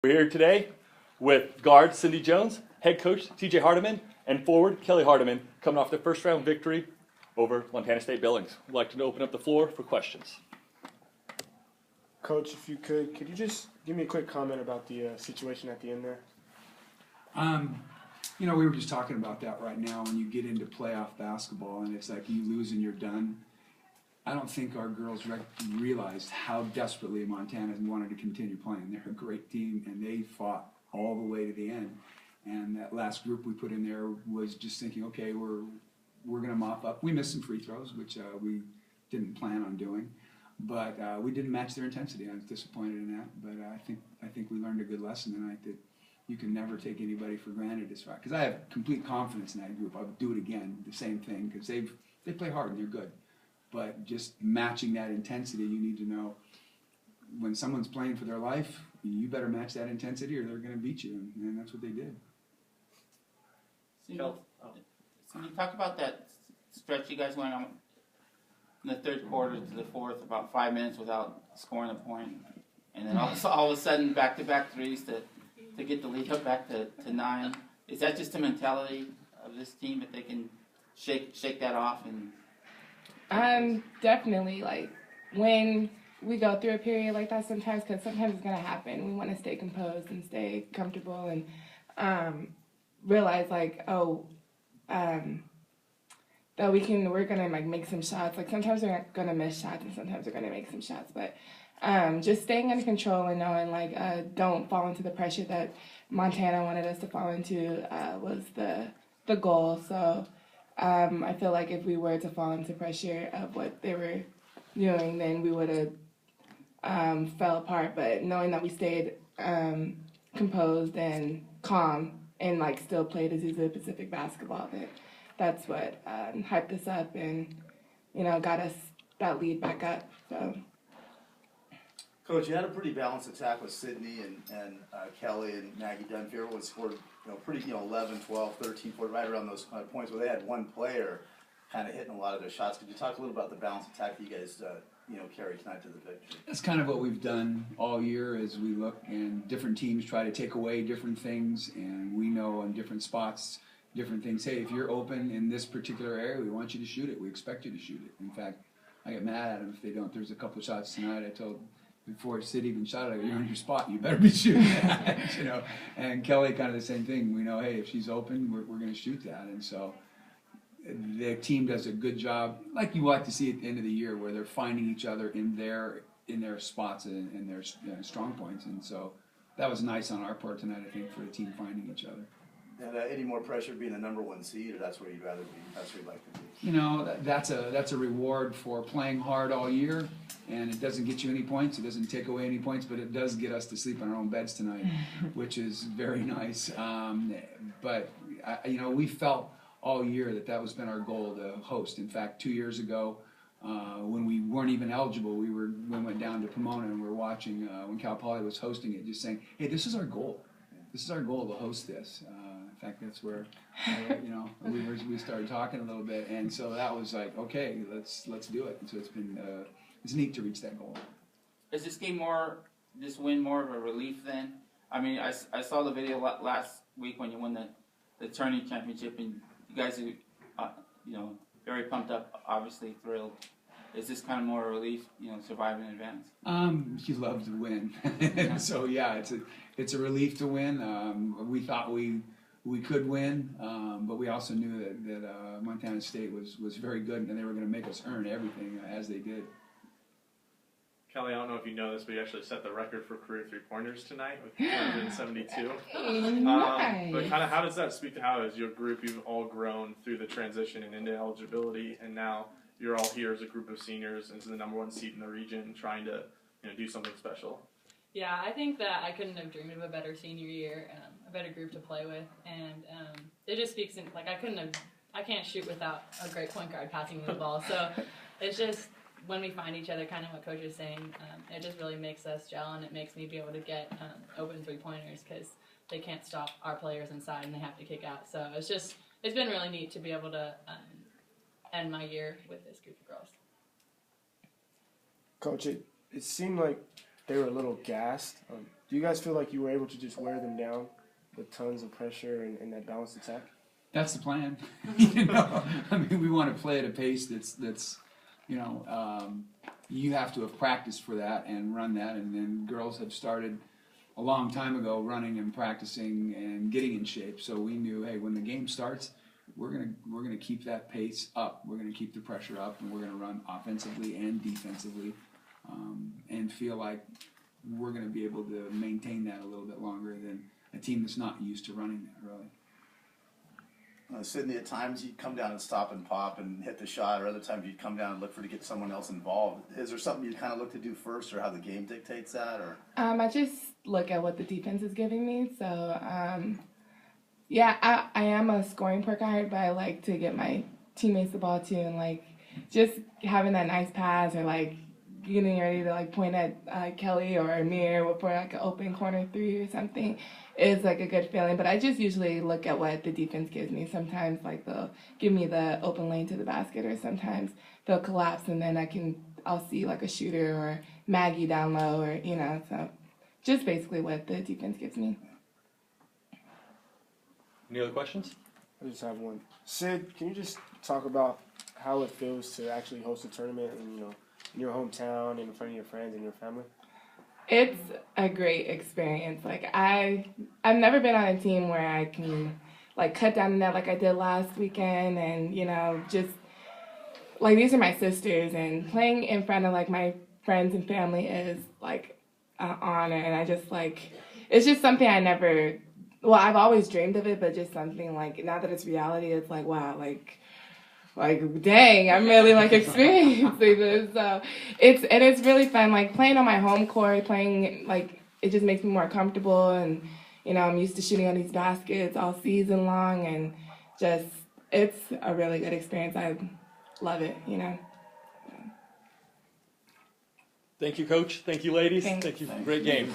We're here today with guard Cyndie Jones, head coach TJ Hardeman, and forward Kelly Hardeman, coming off their first round victory over Montana State Billings. We'd like to open up the floor for questions. Coach, if you could you just give me a quick comment about the situation at the end there? We were just talking about that right now. When you get into playoff basketball and it's like you lose and you're done, I don't think our girls realized how desperately Montana wanted to continue playing. They're a great team, and they fought all the way to the end. And that last group we put in there was just thinking, okay, we're going to mop up. We missed some free throws, which we didn't plan on doing, but we didn't match their intensity. I was disappointed in that, but I think we learned a good lesson tonight that you can never take anybody for granted as far, because I have complete confidence in that group. I would do it again, the same thing, because they play hard and they're good. But just matching that intensity, you need to know when someone's playing for their life, you better match that intensity or they're going to beat you, and that's what they did. So you talk about that stretch you guys went on in the third quarter to the fourth, about 5 minutes without scoring a point, and then all of a sudden back-to-back threes to get the lead up back to 9. Is that just the mentality of this team that they can shake that off? And definitely, like, when we go through a period like that sometimes, because sometimes it's going to happen, we want to stay composed and stay comfortable and realize, like, that we're going to, like, make some shots. Like, sometimes we're going to miss shots and sometimes we're going to make some shots. But just staying under control and knowing, like, don't fall into the pressure that Montana wanted us to fall into was the goal. So I feel like if we were to fall into pressure of what they were doing, then we would have fell apart. But knowing that we stayed composed and calm and, like, still played Azusa Pacific basketball, that's what hyped us up and, got us that lead back up. So. Coach, you had a pretty balanced attack with Cyndie and Kelly and Maggie Dunphy. Everyone scored, pretty, 11, 12, 13, 14, right around those points where they had one player kind of hitting a lot of their shots. Could you talk a little about the balanced attack that you guys, carried tonight to the victory? That's kind of what we've done all year as we look, and different teams try to take away different things, and we know on different spots, different things. Hey, if you're open in this particular area, we want you to shoot it. We expect you to shoot it. In fact, I get mad at them if they don't. There's a couple of shots tonight I told before Sid even shot it, you're on your spot, you better be shooting that, And Kelly, kind of the same thing. We know, hey, if she's open, we're going to shoot that. And so the team does a good job, like you like to see at the end of the year, where they're finding each other in their spots and their strong points. And so that was nice on our part tonight, I think, for the team finding each other. And any more pressure being the number one seed, or that's where you'd rather be? That's where you'd like to be? That's a reward for playing hard all year, and it doesn't get you any points. It doesn't take away any points, but it does get us to sleep in our own beds tonight, which is very nice. But we felt all year that was been our goal to host. In fact, 2 years ago, when we weren't even eligible, we went down to Pomona and we were watching when Cal Poly was hosting it, just saying, hey, this is our goal. This is our goal to host this. In fact, that's where we started talking a little bit, and so that was like, okay, let's do it. And so it's neat to reach that goal. Is this win more of a relief then? I mean, I saw the video last week when you won the tourney championship, and you guys are very pumped up, obviously thrilled. Is this kind of more a relief, surviving in advance? You love to win, so yeah, it's a relief to win. We thought we could win, but we also knew that Montana State was very good, and they were going to make us earn everything as they did. Kelly, I don't know if you know this, but you actually set the record for career three-pointers tonight with 272. Nice. But kind of how does that speak to how, as your group, you've all grown through the transition and into eligibility, and now you're all here as a group of seniors and as the number one seed in the region, trying to do something special? Yeah, I think that I couldn't have dreamed of a better senior year, a better group to play with, and it just speaks in, like, I can't shoot without a great point guard passing me the ball, so it's just when we find each other, kind of what Coach is saying, it just really makes us gel, and it makes me be able to get open three-pointers because they can't stop our players inside and they have to kick out. So it's been really neat to be able to end my year with this group of girls. Coach, it seemed like they were a little gassed. Do you guys feel like you were able to just wear them down with tons of pressure and that balanced attack? That's the plan. You know, I mean, we want to play at a pace that's you know, you have to have practiced for that and run that, and then girls have started a long time ago running and practicing and getting in shape. So we knew, hey, when the game starts, we're gonna keep that pace up. We're gonna keep the pressure up, and we're gonna run offensively and defensively, and feel like we're gonna be able to maintain that a little bit longer than a team that's not used to running that, really. Cyndie, at times you'd come down and stop and pop and hit the shot, or other times you'd come down and look to get someone else involved. Is there something you kind of look to do first, or how the game dictates that, or? I just look at what the defense is giving me. So, yeah, I am a scoring point guard, but I like to get my teammates the ball too, and like just having that nice pass or like getting ready to like point at Kelly or Amir for like an open corner three or something is like a good feeling. But I just usually look at what the defense gives me. Sometimes like they'll give me the open lane to the basket, or sometimes they'll collapse and then I'll see like a shooter or Maggie down low, or you know, so just basically what the defense gives me. Any other questions? I just have one. Sid, can you just talk about how it feels to actually host a tournament and, you know, in your hometown and in front of your friends and your family? It's a great experience. Like I've never been on a team where I can like cut down the net like I did last weekend, and you know, just like these are my sisters, and playing in front of like my friends and family is like an honor, and I just like it's just something I've always dreamed of it, but just something like now that it's reality, it's like wow, like dang, I'm really like experiencing this. So it's really fun. Like playing on my home court, playing like it just makes me more comfortable, and you know I'm used to shooting on these baskets all season long, and just it's a really good experience. I love it, you know. Thank you, Coach. Thank you, ladies. Thanks. Thank you. Great game.